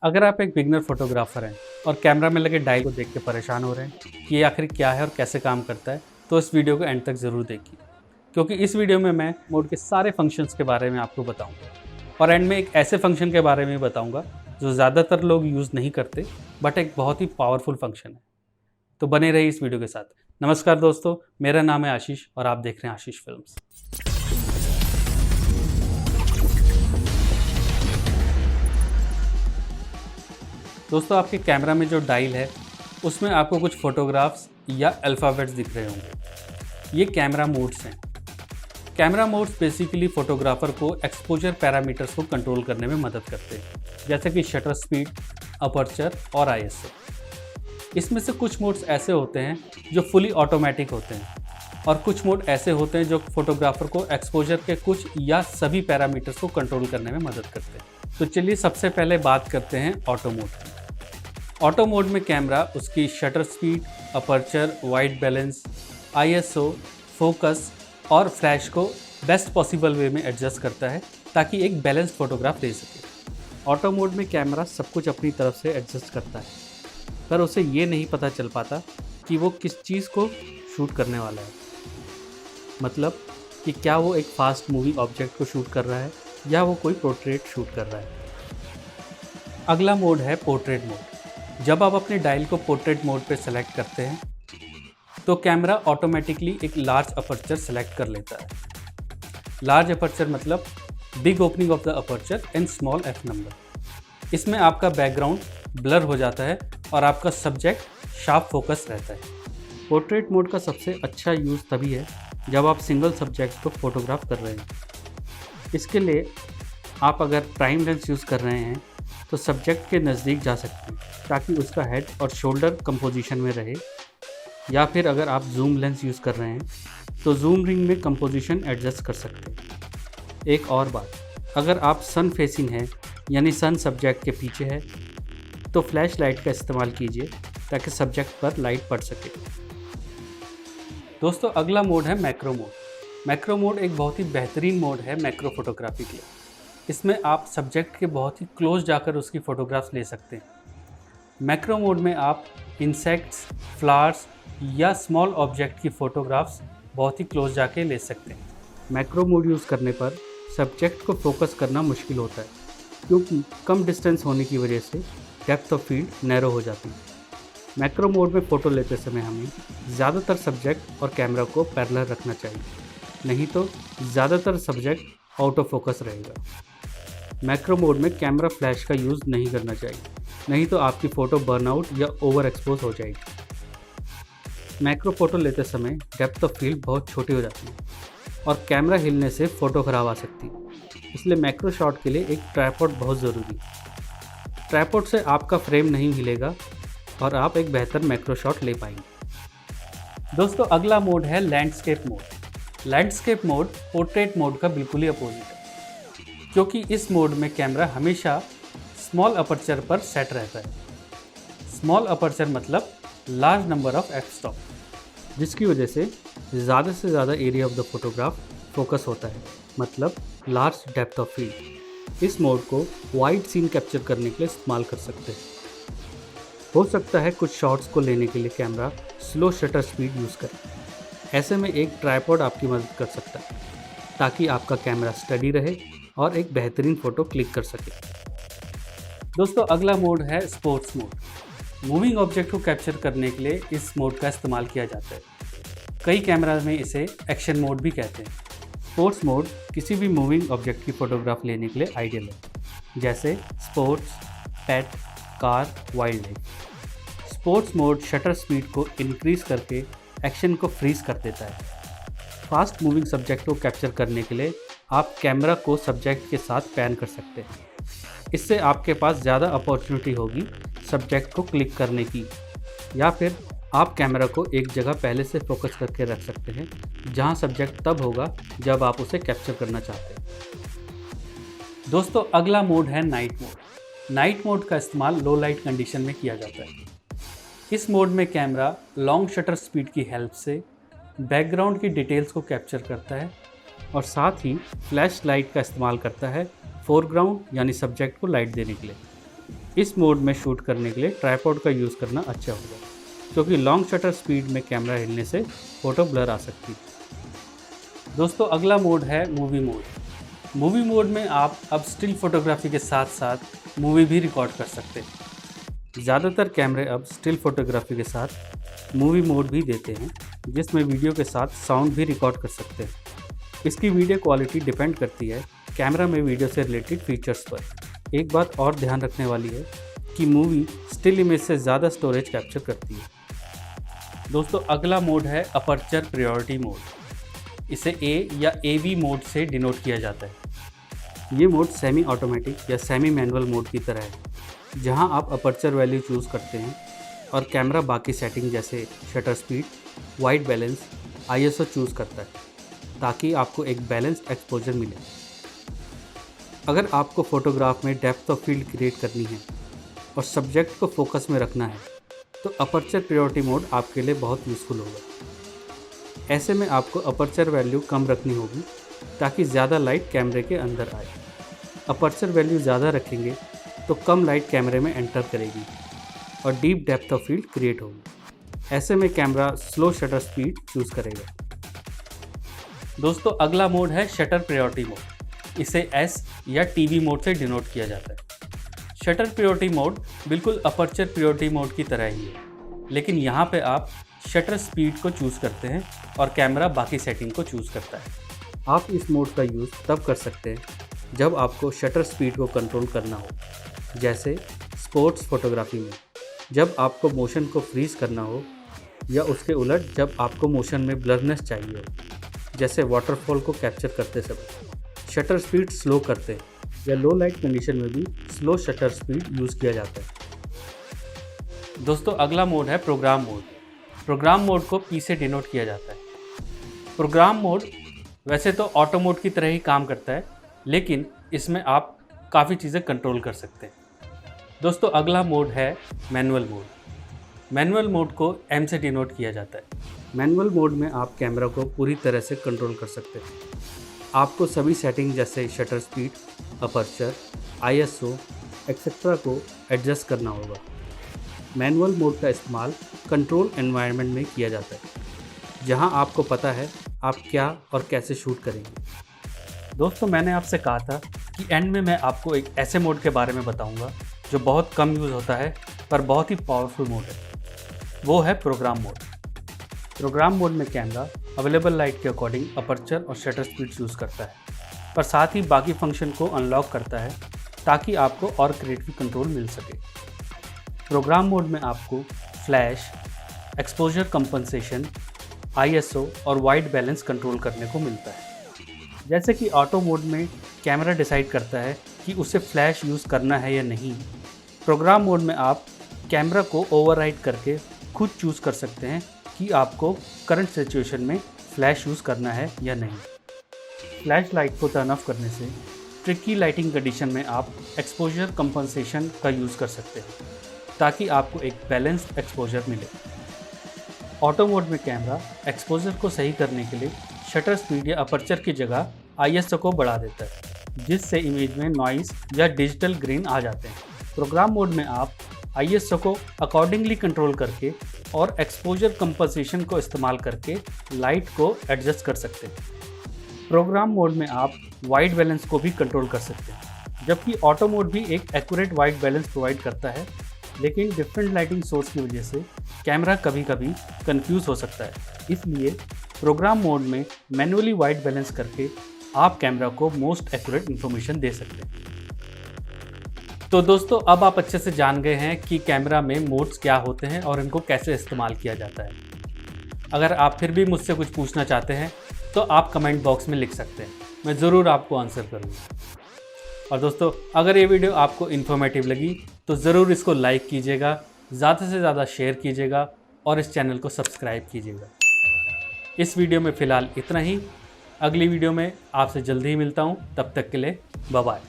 अगर आप एक बिगनर फोटोग्राफर हैं और कैमरा में लगे डायल को देख के परेशान हो रहे हैं कि ये आखिर क्या है और कैसे काम करता है, तो इस वीडियो को एंड तक ज़रूर देखिए, क्योंकि इस वीडियो में मैं मोड के सारे फंक्शंस के बारे में आपको बताऊंगा और एंड में एक ऐसे फंक्शन के बारे में बताऊंगा जो ज़्यादातर लोग यूज़ नहीं करते, बट एक बहुत ही पावरफुल फंक्शन है। तो बने रहिए इस वीडियो के साथ। नमस्कार दोस्तों, मेरा नाम है आशीष और आप देख रहे हैं आशीष फिल्म्स। दोस्तों, आपके कैमरा में जो डायल है उसमें आपको कुछ फोटोग्राफ्स या अल्फ़ाबेट्स दिख रहे होंगे। ये कैमरा मोड्स हैं। कैमरा मोड्स बेसिकली फोटोग्राफर को एक्सपोजर पैरामीटर्स को कंट्रोल करने में मदद करते हैं, जैसे कि शटर स्पीड, अपर्चर और आईएसओ। इसमें से कुछ मोड्स ऐसे होते हैं जो फुली ऑटोमेटिक होते हैं और कुछ मोड ऐसे होते हैं जो फोटोग्राफर को एक्सपोजर के कुछ या सभी पैरामीटर्स को कंट्रोल करने में मदद करते हैं। तो चलिए सबसे पहले बात करते हैं ऑटो मोड की। ऑटो मोड में कैमरा उसकी shutter speed, aperture, white balance, ISO, focus और फ्लैश को बेस्ट पॉसिबल वे में एडजस्ट करता है ताकि एक बैलेंस्ड फोटोग्राफ दे सके। ऑटो मोड में कैमरा सब कुछ अपनी तरफ से एडजस्ट करता है, पर उसे ये नहीं पता चल पाता कि वो किस चीज़ को शूट करने वाला है। मतलब कि क्या वो एक फास्ट मूविंग ऑब्जेक्ट को शूट कर रहा है या वो कोई पोर्ट्रेट शूट कर रहा है। अगला मोड है पोर्ट्रेट मोड। जब आप अपने डायल को पोर्ट्रेट मोड पे सेलेक्ट करते हैं तो कैमरा ऑटोमेटिकली एक लार्ज अपर्चर सेलेक्ट कर लेता है। लार्ज अपर्चर मतलब big opening of the aperture and small F number. इसमें आपका बैकग्राउंड ब्लर हो जाता है और आपका सब्जेक्ट शार्प फोकस रहता है। पोर्ट्रेट मोड का सबसे अच्छा यूज़ तभी है जब आप सिंगल सब्जेक्ट को फोटोग्राफ कर रहे हैं। इसके लिए आप अगर प्राइम लेंस यूज़ कर रहे हैं तो सब्जेक्ट के नज़दीक जा सकते हैं ताकि उसका हेड और शोल्डर कंपोजिशन में रहे, या फिर अगर आप जूम लेंस यूज़ कर रहे हैं तो जूम रिंग में कंपोजिशन एडजस्ट कर सकते हैं। एक और बात, अगर आप सन फेसिंग है यानी सन सब्जेक्ट के पीछे है तो फ्लैश लाइट का इस्तेमाल कीजिए ताकि सब्जेक्ट पर लाइट पड़ सके। दोस्तों, अगला मोड है मैक्रो मोड। मैक्रो मोड एक बहुत ही बेहतरीन मोड है मैक्रो फोटोग्राफी के लिए। इसमें आप सब्जेक्ट के बहुत ही क्लोज जाकर उसकी फ़ोटोग्राफ्स ले सकते हैं। मैक्रो मोड में आप इंसेक्ट्स, फ्लावर्स या स्मॉल ऑब्जेक्ट की फ़ोटोग्राफ्स बहुत ही क्लोज जाके ले सकते हैं। मैक्रो मोड यूज़ करने पर सब्जेक्ट को फोकस करना मुश्किल होता है, क्योंकि कम डिस्टेंस होने की वजह से डेप्थ ऑफ फील्ड नैरो हो जाती है। मैक्रो मोड में फ़ोटो लेते समय हमें ज़्यादातर सब्जेक्ट और कैमरा को पैरेलल रखना चाहिए, नहीं तो ज़्यादातर सब्जेक्ट आउट ऑफ फोकस रहेगा। मैक्रो मोड में कैमरा फ्लैश का यूज़ नहीं करना चाहिए, नहीं तो आपकी फ़ोटो बर्नआउट या ओवर एक्सपोज हो जाएगी। मैक्रो फ़ोटो लेते समय डेप्थ ऑफ फील्ड बहुत छोटी हो जाती है और कैमरा हिलने से फ़ोटो ख़राब आ सकती है। इसलिए मैक्रो शॉट के लिए एक ट्राइपॉड बहुत ज़रूरी है। ट्राइपॉड से आपका फ्रेम नहीं हिलेगा और आप एक बेहतर मैक्रो शॉट ले पाएंगे। दोस्तों, अगला मोड है landscape mode. Landscape mode portrait mode का बिल्कुल ही अपोजिट है, क्योंकि इस मोड में कैमरा हमेशा स्मॉल अपर्चर पर सेट रहता है। स्मॉल अपर्चर मतलब large number of F stop, जिसकी वजह से ज़्यादा area of the photograph focus होता है, मतलब लार्ज डेप्थ ऑफ फील्ड। इस मोड को वाइड सीन कैप्चर करने के लिए इस्तेमाल कर सकते हैं। हो सकता है कुछ शॉट्स को लेने के लिए camera slow shutter speed use करे। ऐसे में एक ट्राइपॉड आपकी मदद कर सकता है ताकि आपका कैमरा स्टडी रहे और एक बेहतरीन फ़ोटो क्लिक कर सके। दोस्तों, अगला मोड है स्पोर्ट्स मोड। मूविंग ऑब्जेक्ट को कैप्चर करने के लिए इस मोड का इस्तेमाल किया जाता है। कई कैमरा में इसे एक्शन मोड भी कहते हैं। स्पोर्ट्स मोड किसी भी मूविंग ऑब्जेक्ट की फ़ोटोग्राफ लेने के लिए आइडियल है, जैसे sports, pet, car, wildlife. Sports mode shutter speed को इंक्रीज़ करके एक्शन को फ्रीज कर देता है। फास्ट मूविंग सब्जेक्ट को कैप्चर करने के लिए आप कैमरा को सब्जेक्ट के साथ पैन कर सकते हैं। इससे आपके पास ज़्यादा अपॉर्चुनिटी होगी सब्जेक्ट को क्लिक करने की, या फिर आप कैमरा को एक जगह पहले से फोकस करके रख सकते हैं जहां सब्जेक्ट तब होगा जब आप उसे कैप्चर करना चाहते हैं। दोस्तों, अगला मोड है नाइट मोड। नाइट मोड का इस्तेमाल लो लाइट कंडीशन में किया जाता है। इस मोड में कैमरा लॉन्ग शटर स्पीड की हेल्प से बैकग्राउंड की डिटेल्स को कैप्चर करता है और साथ ही फ्लैश लाइट का इस्तेमाल करता है फोरग्राउंड यानी सब्जेक्ट को लाइट देने के लिए। इस मोड में शूट करने के लिए ट्राइपॉड का यूज़ करना अच्छा होगा, क्योंकि लॉन्ग शटर स्पीड में कैमरा हिलने से फ़ोटो ब्लर आ सकती है। दोस्तों अगला मोड है मूवी मोड। मूवी मोड में आप अब स्टिल फोटोग्राफी के साथ साथ मूवी भी रिकॉर्ड कर सकते हैं। ज़्यादातर कैमरे अब स्टिल फोटोग्राफी के साथ मूवी मोड भी देते हैं, जिसमें वीडियो के साथ साउंड भी रिकॉर्ड कर सकते हैं। इसकी वीडियो क्वालिटी डिपेंड करती है कैमरा में वीडियो से रिलेटेड फीचर्स पर। एक बात और ध्यान रखने वाली है कि मूवी स्टिल इमेज से ज़्यादा स्टोरेज कैप्चर करती है। दोस्तों अगला मोड है अपर्चर प्रायोरिटी मोड। इसे ए या AV मोड से डिनोट किया जाता है। ये मोड सेमी ऑटोमेटिक या सेमी मैनुअल मोड की तरह है, जहां आप अपर्चर वैल्यू चूज़ करते हैं और कैमरा बाकी सेटिंग जैसे shutter speed, white balance, ISO choose करता है, ताकि आपको एक बैलेंस्ड एक्सपोजर मिले। अगर आपको फोटोग्राफ में डेप्थ ऑफ फील्ड क्रिएट करनी है और सब्जेक्ट को फोकस में रखना है, तो अपर्चर प्रायोरिटी मोड आपके लिए बहुत यूज़फुल होगा। ऐसे में आपको अपर्चर वैल्यू कम रखनी होगी, ताकि ज़्यादा लाइट कैमरे के अंदर आए। अपर्चर वैल्यू ज़्यादा रखेंगे तो कम लाइट कैमरे में एंटर करेगी और deep depth of field create होगी। ऐसे में camera slow shutter speed choose करेगा। दोस्तों अगला मोड है शटर प्रायोरिटी मोड। इसे S या TV मोड से डिनोट किया जाता है। शटर प्रायोरिटी मोड बिल्कुल अपर्चर प्रायोरिटी मोड की तरह ही है, लेकिन यहाँ पे आप शटर स्पीड को चूज़ करते हैं और कैमरा बाकी सेटिंग को चूज़ करता है। आप इस मोड का यूज़ तब कर सकते हैं जब आपको शटर स्पीड को कंट्रोल करना हो, जैसे स्पोर्ट्स फोटोग्राफी में जब आपको मोशन को फ्रीज करना हो, या उसके उलट जब आपको मोशन में ब्लरनेस चाहिए हो, जैसे वाटरफॉल को कैप्चर करते समय शटर स्पीड स्लो करते हैं, या लो लाइट कंडीशन में भी स्लो शटर स्पीड यूज़ किया जाता है। दोस्तों अगला मोड है प्रोग्राम मोड। प्रोग्राम मोड को P से डिनोट किया जाता है। प्रोग्राम मोड वैसे तो ऑटो मोड की तरह ही काम करता है, लेकिन इसमें आप काफ़ी चीज़ें कंट्रोल कर सकते हैं। दोस्तों अगला मोड है मैनुअल मोड। मैनुअल मोड को M से डिनोट किया जाता है। मैनुअल मोड में आप कैमरा को पूरी तरह से कंट्रोल कर सकते हैं। आपको सभी सेटिंग जैसे shutter speed, aperture, ISO etcetera को एडजस्ट करना होगा। मैनुअल मोड का इस्तेमाल कंट्रोल एनवायरनमेंट में किया जाता है, जहां आपको पता है आप क्या और कैसे शूट करेंगे। दोस्तों मैंने आपसे कहा था कि एंड में मैं आपको एक ऐसे मोड के बारे में बताऊंगा जो बहुत कम यूज़ होता है पर बहुत ही पावरफुल मोड है। वो है प्रोग्राम मोड। प्रोग्राम मोड में कैमरा अवेलेबल लाइट के अकॉर्डिंग अपर्चर और शटर स्पीड चूज़ करता है, पर साथ ही बाकी फंक्शन को अनलॉक करता है ताकि आपको और क्रिएटिव कंट्रोल मिल सके। प्रोग्राम मोड में आपको फ्लैश, एक्सपोजर कंपनसेशन, ISO और वाइट बैलेंस कंट्रोल करने को मिलता है। जैसे कि ऑटो मोड में कैमरा डिसाइड करता है कि उसे फ्लैश यूज़ करना है या नहीं, प्रोग्राम मोड में आप कैमरा को ओवरराइड करके खुद चूज़ कर सकते हैं कि आपको करंट सिचुएशन में फ्लैश यूज़ करना है या नहीं। फ्लैश लाइट को टर्न ऑफ करने से ट्रिकी लाइटिंग कंडीशन में आप एक्सपोजर कंपनसेशन का यूज़ कर सकते हैं, ताकि आपको एक बैलेंस्ड एक्सपोजर मिले। ऑटो मोड में कैमरा एक्सपोजर को सही करने के लिए शटर स्पीड या अपर्चर की जगह ISO को बढ़ा देता है, जिससे इमेज में नॉइस या डिजिटल ग्रेन आ जाते हैं। प्रोग्राम मोड में आप ISO को अकॉर्डिंगली कंट्रोल करके और एक्सपोजर कंपनसेशन को इस्तेमाल करके लाइट को एडजस्ट कर सकते हैं। प्रोग्राम मोड में आप वाइट बैलेंस को भी कंट्रोल कर सकते हैं, जबकि ऑटो मोड भी एक एक्यूरेट वाइट बैलेंस प्रोवाइड करता है, लेकिन डिफरेंट लाइटिंग सोर्स की वजह से कैमरा कभी कभी कंफ्यूज हो सकता है। इसलिए प्रोग्राम मोड में मैन्युअली वाइट बैलेंस करके आप कैमरा को मोस्ट एक्यूरेट इन्फॉर्मेशन दे सकते हैं। तो दोस्तों अब आप अच्छे से जान गए हैं कि कैमरा में मोड्स क्या होते हैं और इनको कैसे इस्तेमाल किया जाता है। अगर आप फिर भी मुझसे कुछ पूछना चाहते हैं तो आप कमेंट बॉक्स में लिख सकते हैं, मैं ज़रूर आपको आंसर करूँगा। और दोस्तों अगर ये वीडियो आपको इन्फॉर्मेटिव लगी तो ज़रूर इसको लाइक कीजिएगा, ज़्यादा से ज़्यादा शेयर कीजिएगा और इस चैनल को सब्सक्राइब कीजिएगा। इस वीडियो में फ़िलहाल इतना ही। अगली वीडियो में आपसे जल्दी ही मिलता हूँ, तब तक के लिए बाय बाय।